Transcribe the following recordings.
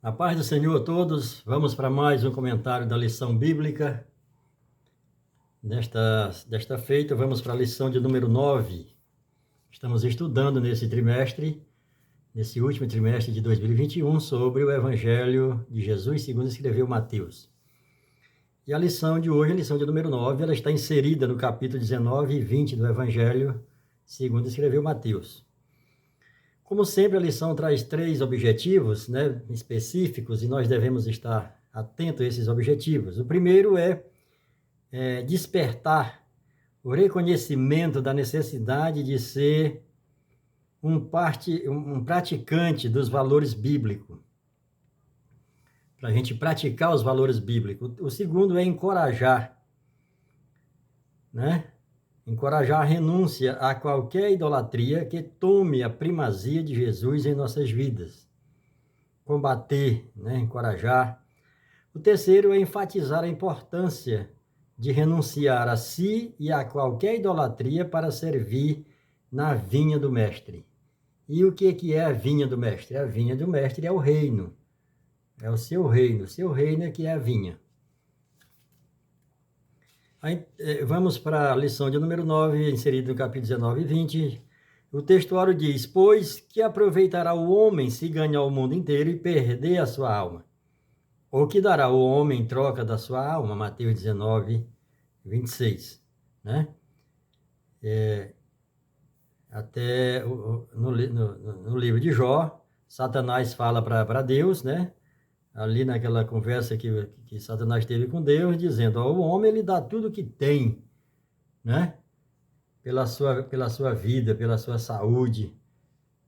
A paz do Senhor a todos. Vamos para mais um comentário da lição bíblica. Desta feita, vamos para a lição de número 9. Estamos estudando nesse último trimestre de 2021, sobre o Evangelho de Jesus, segundo escreveu Mateus. E a lição de hoje, a lição de número 9, ela está inserida no capítulo 19 e 20 do Evangelho, segundo escreveu Mateus. Como sempre, a lição traz 3 objetivos, específicos, e nós devemos estar atentos a esses objetivos. O primeiro é despertar o reconhecimento da necessidade de ser um praticante dos valores bíblicos, para a gente praticar os valores bíblicos. O segundo é encorajar, encorajar a renúncia a qualquer idolatria que tome a primazia de Jesus em nossas vidas. Combater, encorajar. O terceiro é enfatizar a importância de renunciar a si e a qualquer idolatria para servir na vinha do Mestre. E o que é a vinha do Mestre? A vinha do Mestre é o reino. É o seu reino. O seu reino é que é a vinha. Aí, vamos para a lição de número 9, inserida no capítulo 19 e 20. O textuário diz: pois que aproveitará o homem se ganhar o mundo inteiro e perder a sua alma? Ou que dará o homem em troca da sua alma? Mateus 19, 26. Até no livro de Jó, Satanás fala para Deus, ali naquela conversa que Satanás teve com Deus, dizendo: o homem ele dá tudo que tem, pela sua vida, pela sua saúde,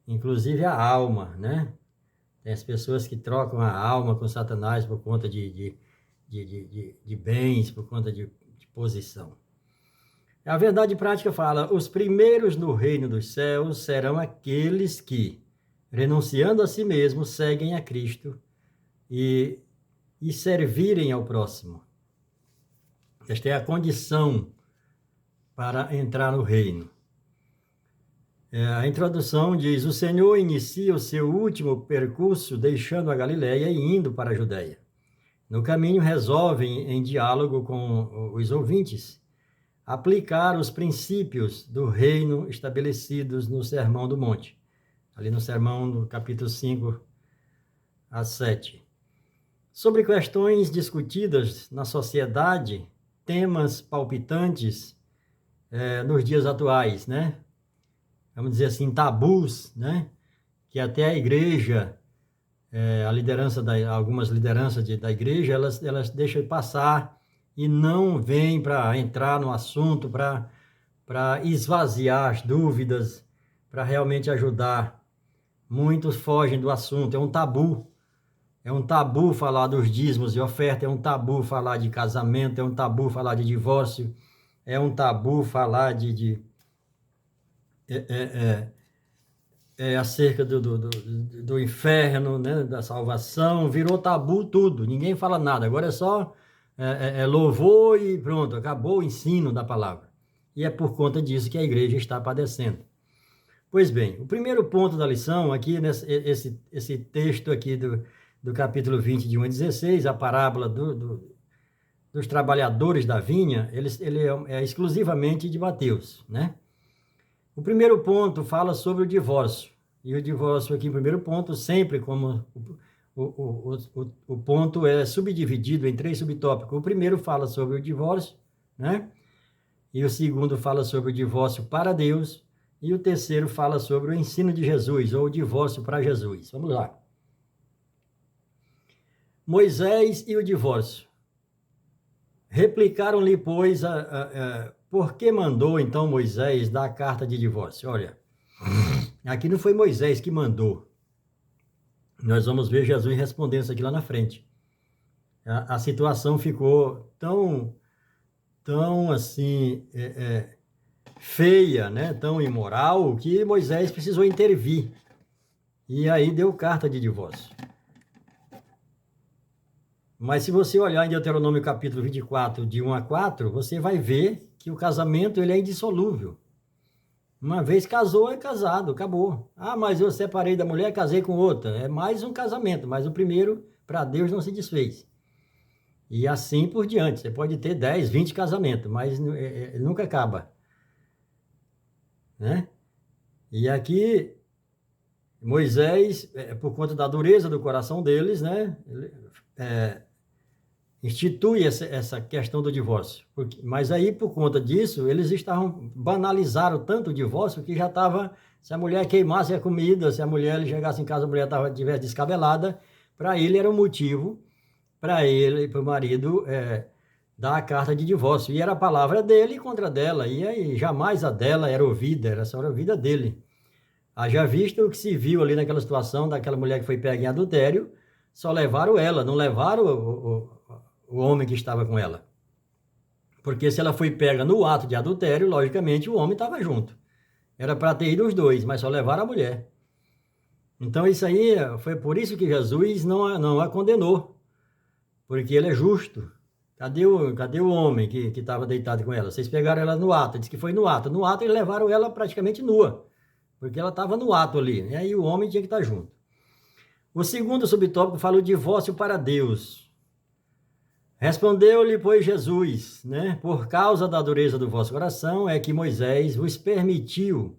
inclusive a alma, Tem as pessoas que trocam a alma com Satanás por conta de bens, por conta de posição. A verdade prática fala: os primeiros no reino dos céus serão aqueles que, renunciando a si mesmos, seguem a Cristo e servirem ao próximo. Esta é a condição para entrar no reino. A introdução diz: o Senhor inicia o seu último percurso deixando a Galileia e indo para a Judéia. No caminho, resolvem, em diálogo com os ouvintes, aplicar os princípios do reino estabelecidos no Sermão do Monte, ali no Sermão do capítulo 5 a 7. Sobre questões discutidas na sociedade, temas palpitantes nos dias atuais, Vamos dizer assim, tabus, que até a igreja, algumas lideranças da igreja, elas deixam passar e não vêm para entrar no assunto, para esvaziar as dúvidas, para realmente ajudar. Muitos fogem do assunto, é um tabu. É um tabu falar dos dízimos e oferta, é um tabu falar de casamento, é um tabu falar de divórcio, é um tabu falar acerca do inferno, da salvação. Virou tabu tudo, ninguém fala nada. Agora é só louvor e pronto, acabou o ensino da palavra. E é por conta disso que a igreja está padecendo. Pois bem, o primeiro ponto da lição aqui, esse texto aqui do capítulo 20, de 1 a 16, a parábola dos trabalhadores da vinha, ele é exclusivamente de Mateus, O primeiro ponto fala sobre o divórcio. E o divórcio aqui, o primeiro ponto, sempre como o ponto é subdividido em 3 subtópicos. O primeiro fala sobre o divórcio, E o segundo fala sobre o divórcio para Deus. E o terceiro fala sobre o ensino de Jesus, ou o divórcio para Jesus. Vamos lá. Moisés e o divórcio. Replicaram-lhe, pois, por que mandou, então, Moisés dar a carta de divórcio? Olha, aqui não foi Moisés que mandou. Nós vamos ver Jesus respondendo isso aqui lá na frente. A situação ficou tão assim, feia, tão imoral, que Moisés precisou intervir. E aí deu carta de divórcio. Mas se você olhar em Deuteronômio capítulo 24, de 1 a 4, você vai ver que o casamento ele é indissolúvel. Uma vez casou, é casado, acabou. Ah, mas eu separei da mulher, casei com outra. É mais um casamento, mas o primeiro, para Deus, não se desfez. E assim por diante. Você pode ter 10, 20 casamentos, mas nunca acaba, né? E aqui, Moisés, por conta da dureza do coração deles, né? Institui essa questão do divórcio. Mas aí, por conta disso, eles banalizaram tanto o divórcio que já estava, se a mulher queimasse a comida, se a mulher chegasse em casa, a mulher estivesse descabelada, para ele era um motivo, para ele, para o marido, dar a carta de divórcio. E era a palavra dele contra dela, e aí jamais a dela era ouvida, era só a ouvida dele. Haja visto o que se viu ali naquela situação daquela mulher que foi pega em adultério, só levaram ela, não levaram o homem que estava com ela. Porque se ela foi pega no ato de adultério, logicamente o homem estava junto. Era para ter ido os dois, mas só levaram a mulher. Então isso aí foi por isso que Jesus não a condenou, porque ele é justo. Cadê o homem que estava deitado com ela? Vocês pegaram ela no ato, disse que foi no ato. No ato eles levaram ela praticamente nua, porque ela estava no ato ali, né? E o homem tinha que estar junto. O segundo subtópico fala o divórcio para Deus. Respondeu-lhe, pois, Jesus, né? Por causa da dureza do vosso coração é que Moisés vos permitiu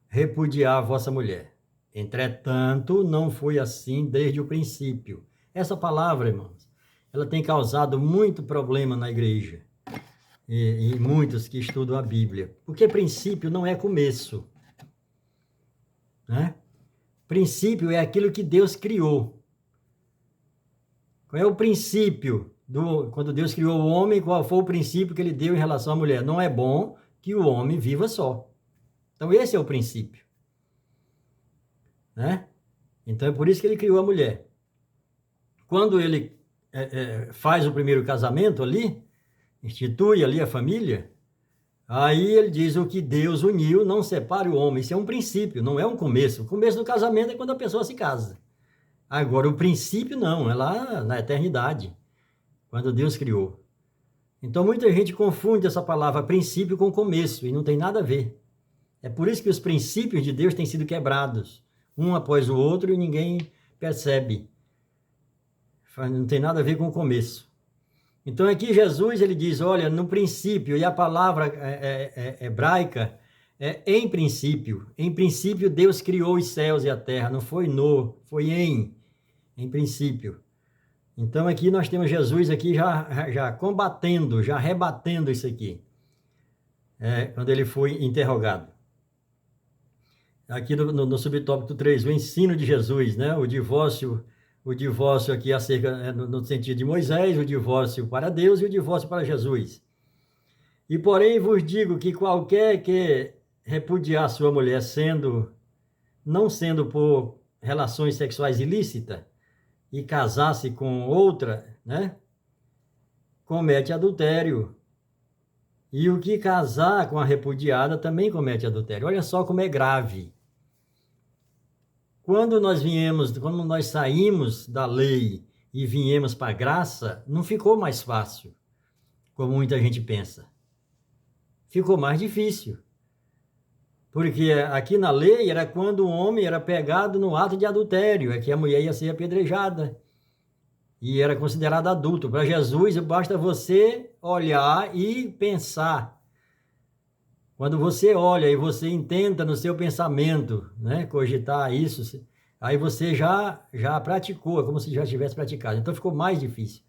repudiar a vossa mulher. Entretanto, não foi assim desde o princípio. Essa palavra, irmãos, ela tem causado muito problema na igreja e muitos que estudam a Bíblia. Porque princípio não é começo, né? Princípio é aquilo que Deus criou. Qual é o princípio quando Deus criou o homem? Qual foi o princípio que ele deu em relação à mulher? Não é bom que o homem viva só. Então esse é o princípio, né? Então é por isso que ele criou a mulher. Quando ele faz o primeiro casamento ali, institui ali a família, aí ele diz: o que Deus uniu, não separe o homem. Isso é um princípio, não é um começo. O começo do casamento é quando a pessoa se casa. Agora, o princípio não, é lá na eternidade, quando Deus criou. Então, muita gente confunde essa palavra princípio com começo, e não tem nada a ver. É por isso que os princípios de Deus têm sido quebrados, um após o outro, e ninguém percebe. Não tem nada a ver com o começo. Então, aqui Jesus, ele diz, olha, no princípio, e a palavra hebraica é em princípio. Em princípio, Deus criou os céus e a terra, não foi no, foi em princípio. Então, aqui nós temos Jesus aqui já combatendo, já rebatendo isso aqui, quando ele foi interrogado. Aqui no subtópico 3, o ensino de Jesus, né? O divórcio aqui acerca, no sentido de Moisés, o divórcio para Deus e o divórcio para Jesus. E porém vos digo que qualquer que repudiar sua mulher não sendo por relações sexuais ilícitas e casar-se com outra, né? Comete adultério. E o que casar com a repudiada também comete adultério. Olha só como é grave. Quando nós saímos da lei e viemos para a graça, não ficou mais fácil, como muita gente pensa. Ficou mais difícil. Porque aqui na lei era quando o homem era pegado no ato de adultério, é que a mulher ia ser apedrejada e era considerado adulto. Para Jesus, basta você olhar e pensar. Quando você olha e você intenta no seu pensamento, né, cogitar isso, aí você já praticou, é como se já tivesse praticado. Então ficou mais difícil,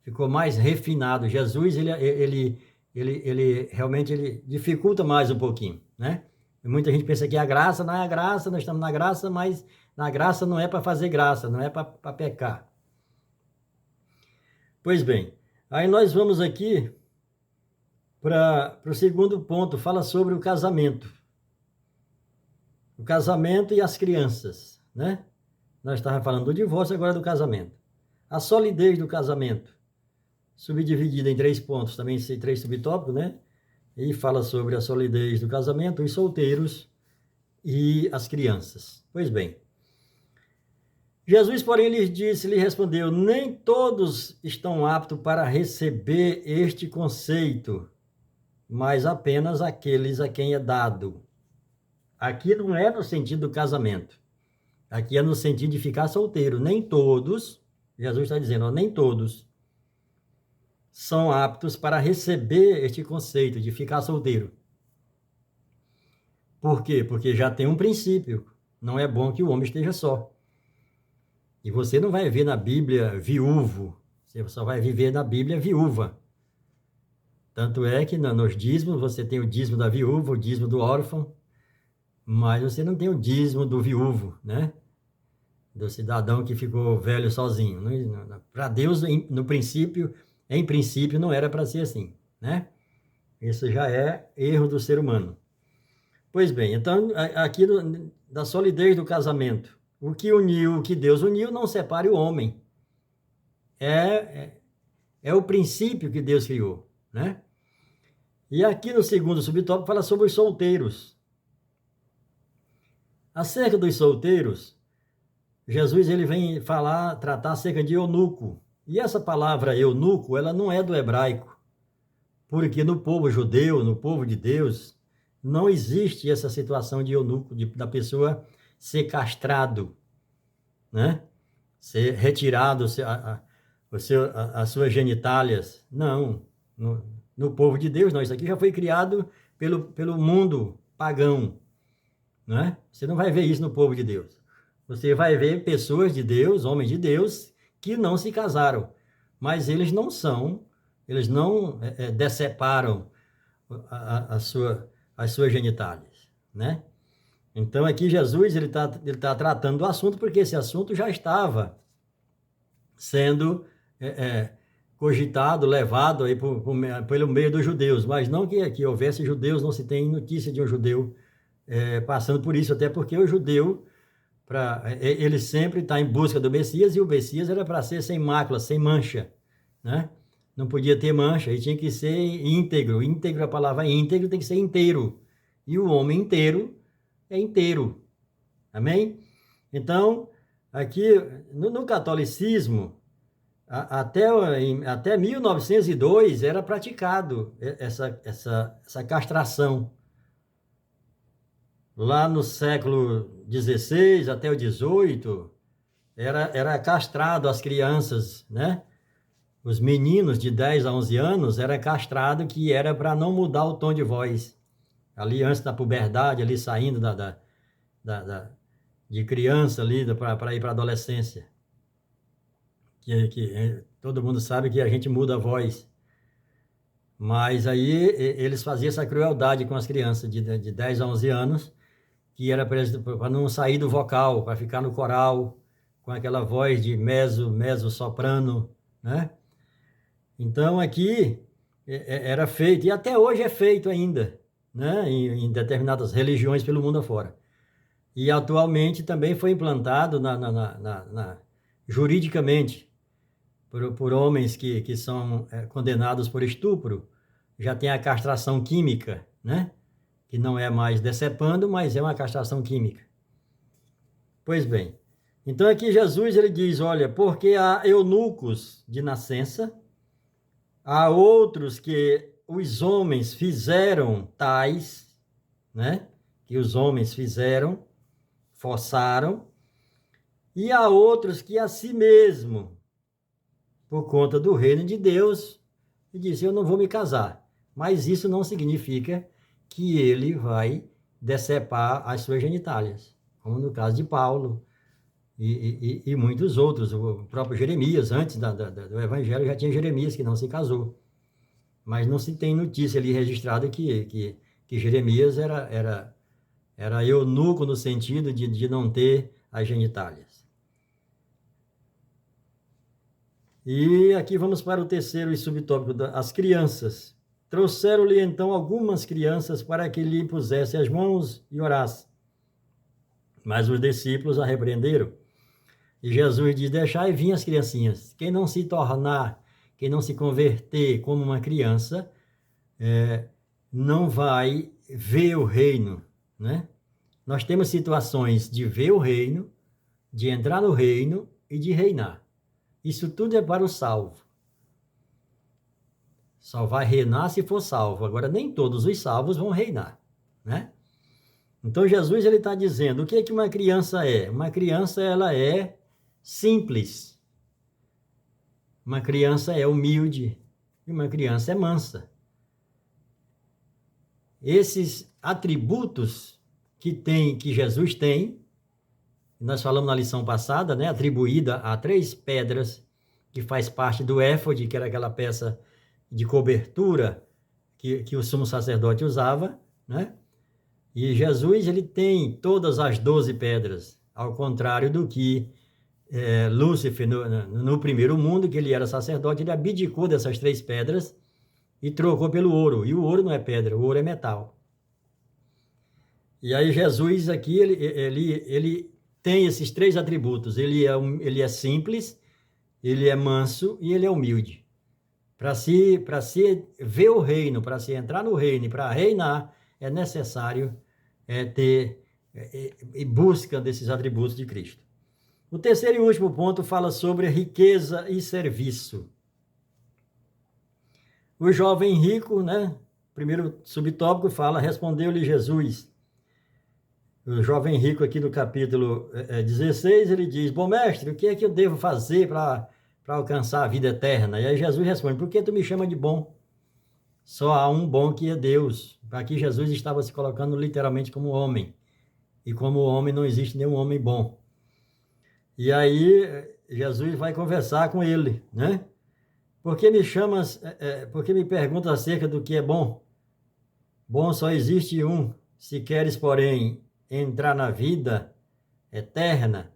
ficou mais refinado. Jesus, ele realmente dificulta mais um pouquinho, né? E muita gente pensa que a graça não é a graça, nós estamos na graça, mas na graça não é para fazer graça, não é para pecar. Pois bem, aí nós vamos aqui para o segundo ponto, fala sobre o casamento. O casamento e as crianças, né? Nós estávamos falando do divórcio, agora do casamento. A solidez do casamento, subdividida em 3 pontos, também 3 subtópicos, né? E fala sobre a solidez do casamento, os solteiros e as crianças. Pois bem, Jesus, porém, lhe respondeu, nem todos estão aptos para receber este conceito, mas apenas aqueles a quem é dado. aqui não é no sentido do casamento. Aqui é no sentido de ficar solteiro. Nem todos, Jesus está dizendo, ó, nem todos são aptos para receber este conceito de ficar solteiro. Por quê? Porque já tem um princípio. Não é bom que o homem esteja só. E você não vai ver na Bíblia viúvo. Você só vai viver na Bíblia viúva. Tanto é que nos dízimos você tem o dízimo da viúva, o dízimo do órfão, mas você não tem o dízimo do viúvo, né? Do cidadão que ficou velho sozinho. Para Deus, no princípio, em princípio, não era para ser assim, né? Isso já é erro do ser humano. Pois bem, então, aqui da solidez do casamento, o que uniu, o que Deus uniu, não separe o homem. É o princípio que Deus criou, né? E aqui no segundo subtópico fala sobre os solteiros. Acerca dos solteiros, Jesus ele vem tratar acerca de eunuco. E essa palavra eunuco, ela não é do hebraico, porque no povo judeu, no povo de Deus, não existe essa situação de eunuco, da pessoa ser castrado, né? Ser retirado as suas genitálias. Não, no povo de Deus, não. Isso aqui já foi criado pelo mundo pagão, né? Você não vai ver isso no povo de Deus. Você vai ver pessoas de Deus, homens de Deus, que não se casaram, mas eles não deceparam as suas genitálias, né? Então aqui Jesus ele tá tratando do assunto porque esse assunto já estava sendo cogitado, levado aí pelo meio dos judeus, mas não que houvesse judeus, não se tem notícia de um judeu passando por isso, até porque o judeu ele sempre está em busca do Messias, e o Messias era para ser sem mácula, sem mancha, né? Não podia ter mancha, e tinha que ser íntegro. Íntegro, a palavra íntegro tem que ser inteiro. E o homem inteiro é inteiro. Amém? Então, aqui no catolicismo, até 1902 era praticado essa castração. Lá no século XVI até o XVIII, era castrado as crianças, né? Os meninos de 10 a 11 anos era castrado, que era para não mudar o tom de voz. Ali antes da puberdade, ali saindo de criança ali para ir para a adolescência. Todo mundo sabe que a gente muda a voz. Mas aí eles faziam essa crueldade com as crianças de 10 a 11 anos, que era para não sair do vocal, para ficar no coral, com aquela voz de mezzo-soprano, né? Então, aqui era feito, e até hoje é feito ainda, né? Em determinadas religiões pelo mundo afora. E atualmente também foi implantado juridicamente por homens que são condenados por estupro. Já tem a castração química, né? Que não é mais decepando, mas é uma castração química. Pois bem, então aqui Jesus ele diz, olha, porque há eunucos de nascença, há outros que os homens fizeram tais, né? Que os homens fizeram, forçaram, e há outros que a si mesmo, por conta do reino de Deus, e disse, eu não vou me casar. Mas isso não significa que ele vai decepar as suas genitálias, como no caso de Paulo e muitos outros. O próprio Jeremias, antes do Evangelho, já tinha Jeremias que não se casou. Mas não se tem notícia ali registrada que Jeremias era eunuco no sentido de não ter as genitálias. E aqui vamos para o terceiro subtópico, as crianças. Trouxeram-lhe então algumas crianças para que lhe pusesse as mãos e orasse. Mas os discípulos a repreenderam. E Jesus diz, deixai vir as criancinhas. Quem não se tornar, quem não se converter como uma criança, não vai ver o reino, né? Nós temos situações de ver o reino, de entrar no reino e de reinar. Isso tudo é para o salvo. Só vai reinar se for salvo. Agora, nem todos os salvos vão reinar, né? Então Jesus ele está dizendo, o que é que uma criança é? Uma criança ela é simples. Uma criança é humilde e uma criança é mansa. Esses atributos que Jesus tem, nós falamos na lição passada, né, atribuída a 3 pedras que faz parte do éfode, que era aquela peça de cobertura que o sumo sacerdote usava, né? E Jesus ele tem todas as 12 pedras, ao contrário do que Lúcifer, no primeiro mundo, que ele era sacerdote, ele abdicou dessas 3 pedras e trocou pelo ouro. E o ouro não é pedra, o ouro é metal. E aí Jesus aqui, ele tem esses 3 atributos. Ele é simples, ele é manso e ele é humilde. Para se ver o reino, para se entrar no reino e para reinar, é necessário ter busca desses atributos de Cristo. O terceiro e último ponto fala sobre riqueza e serviço. O jovem rico, né? Primeiro subtópico fala, respondeu-lhe Jesus. O jovem rico aqui no capítulo 16, ele diz, bom mestre, o que é que eu devo fazer para alcançar a vida eterna? E aí Jesus responde, por que tu me chama de bom? Só há um bom que é Deus. Aqui Jesus estava se colocando literalmente como homem. E como homem não existe nenhum homem bom. E aí Jesus vai conversar com ele, né? Por que me chamas, por que me perguntas acerca do que é bom? Bom só existe um. Se queres, porém, entrar na vida eterna,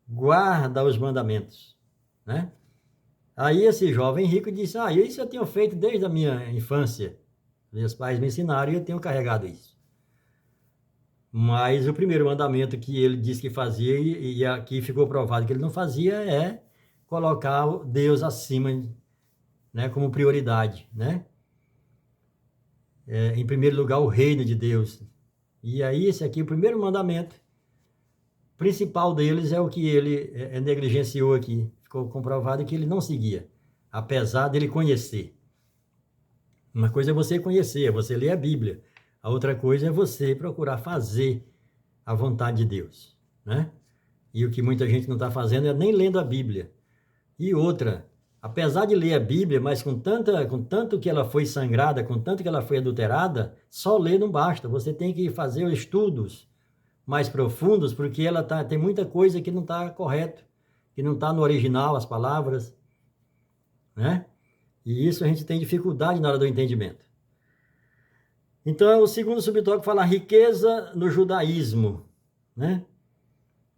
guarda os mandamentos, né? Aí esse jovem rico disse, isso eu tenho feito desde a minha infância. Meus pais me ensinaram e eu tenho carregado isso. Mas o primeiro mandamento que ele disse que fazia, e aqui ficou provado que ele não fazia, é colocar Deus acima, né, como prioridade, né? Em primeiro lugar, o reino de Deus. E aí, esse aqui, o primeiro mandamento principal deles é o que ele negligenciou aqui. Ficou comprovado que ele não seguia, apesar dele conhecer. Uma coisa é você conhecer, é você ler a Bíblia. A outra coisa é você procurar fazer a vontade de Deus, né? E o que muita gente não está fazendo é nem lendo a Bíblia. E outra, apesar de ler a Bíblia, mas com tanto que ela foi sangrada, com tanto que ela foi adulterada, só ler não basta. Você tem que fazer os estudos mais profundos, porque ela tem muita coisa que não está correto, que não está no original, as palavras, né? E isso a gente tem dificuldade na hora do entendimento. Então, o segundo subtópico fala riqueza no judaísmo, né?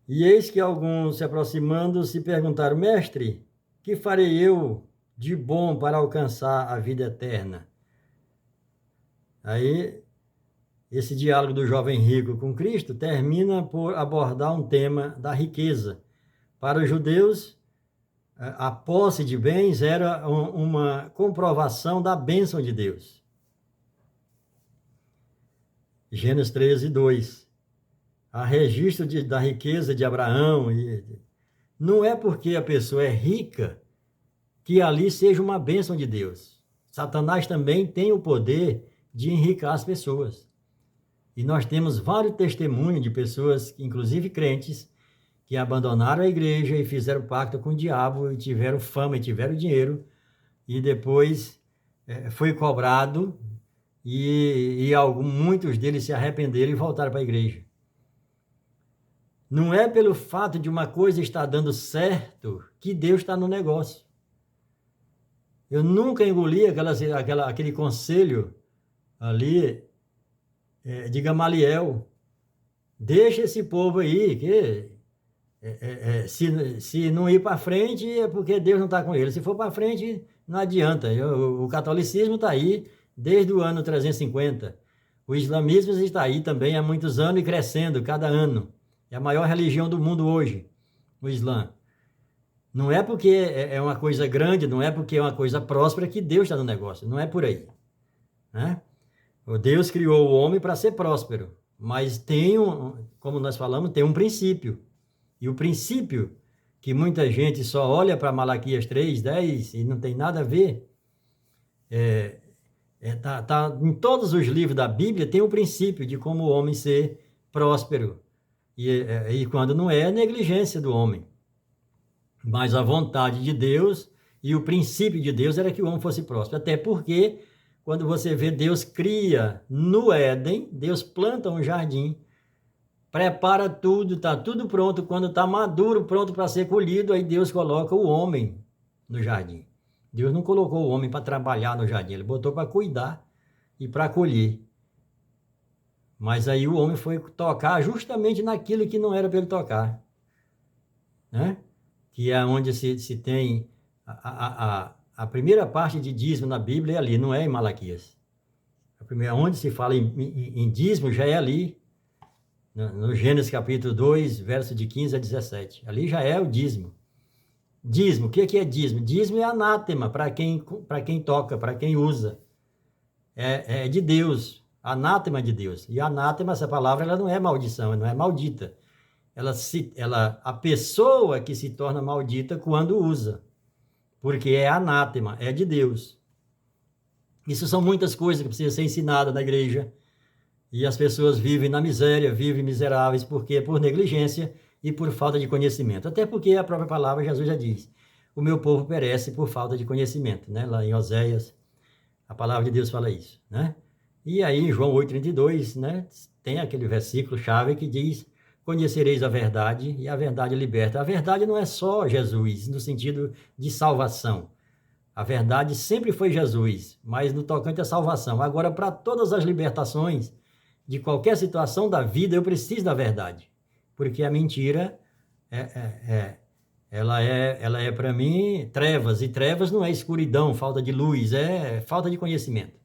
E eis que alguns se aproximando se perguntaram, mestre, que farei eu de bom para alcançar a vida eterna? Aí, esse diálogo do jovem rico com Cristo termina por abordar um tema da riqueza. Para os judeus, a posse de bens era uma comprovação da bênção de Deus. Gênesis 13, 2. Há registro da riqueza de Abraão. Não é porque a pessoa é rica que ali seja uma bênção de Deus. Satanás também tem o poder de enriquecer as pessoas. E nós temos vários testemunhos de pessoas, inclusive crentes, que abandonaram a igreja e fizeram pacto com o diabo, e tiveram fama e tiveram dinheiro, e depois foi cobrado, e muitos deles se arrependeram e voltaram para a igreja. Não é pelo fato de uma coisa estar dando certo que Deus está no negócio. Eu nunca engoli aquele conselho ali de Gamaliel. Deixa esse povo aí, que se não ir para frente é porque Deus não está com ele. Se for para frente, não adianta. O catolicismo está aí desde o ano 350. O islamismo está aí também há muitos anos e crescendo cada ano. É a maior religião do mundo hoje, o Islã. Não é porque é uma coisa grande, não é porque é uma coisa próspera que Deus está no negócio. Não é por aí, né? O Deus criou o homem para ser próspero, mas como nós falamos, tem um princípio. E o princípio que muita gente só olha para Malaquias 3:10 e não tem nada a ver, em todos os livros da Bíblia tem o princípio de como o homem ser próspero. E quando não é, é negligência do homem. Mas a vontade de Deus e o princípio de Deus era que o homem fosse próspero. Até porque, quando você vê Deus cria no Éden, Deus planta um jardim, prepara tudo, está tudo pronto. Quando está maduro, pronto para ser colhido, aí Deus coloca o homem no jardim. Deus não colocou o homem para trabalhar no jardim, ele botou para cuidar e para colher. Mas aí o homem foi tocar justamente naquilo que não era para ele tocar, né? Que é onde se tem a primeira parte de dízimo na Bíblia é ali, não é em Malaquias. A primeira, onde se fala em dízimo já é ali, no Gênesis capítulo 2, verso de 15 a 17. Ali já é o dízimo. Dízimo, o que é dízimo? Dízimo é anátema para quem toca, para quem usa. É de Deus, anátema de Deus. E anátema, essa palavra, ela não é maldição, não é maldita. A pessoa que se torna maldita quando usa, porque é anátema, é de Deus. Isso são muitas coisas que precisam ser ensinadas na igreja, e as pessoas vivem na miséria, vivem miseráveis, porque por negligência e por falta de conhecimento. Até porque a própria palavra, Jesus já diz, o meu povo perece por falta de conhecimento, né? Lá em Oséias, a palavra de Deus fala isso, né? E aí, em João 8,32, né? Tem aquele versículo chave que diz, conhecereis a verdade e a verdade liberta. A verdade não é só Jesus, no sentido de salvação. A verdade sempre foi Jesus, mas no tocante à salvação. Agora, para todas as libertações de qualquer situação da vida, eu preciso da verdade. Porque a mentira, ela é para mim trevas, e trevas não é escuridão, falta de luz, é falta de conhecimento.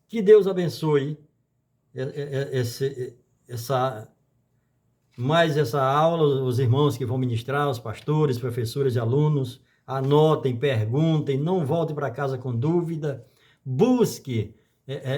Que Deus abençoe mais essa aula, os irmãos que vão ministrar, os pastores, professores e alunos, anotem, perguntem, não volte para casa com dúvida, busque,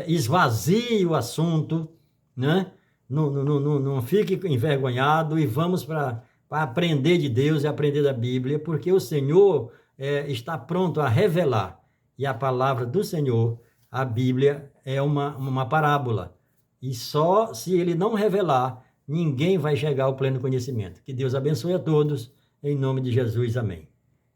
esvazie o assunto, né? Não fique envergonhado e vamos para aprender de Deus e aprender da Bíblia, porque o Senhor está pronto a revelar. E a palavra do Senhor, a Bíblia, é uma parábola. E só se ele não revelar, ninguém vai chegar ao pleno conhecimento. Que Deus abençoe a todos, em nome de Jesus, amém.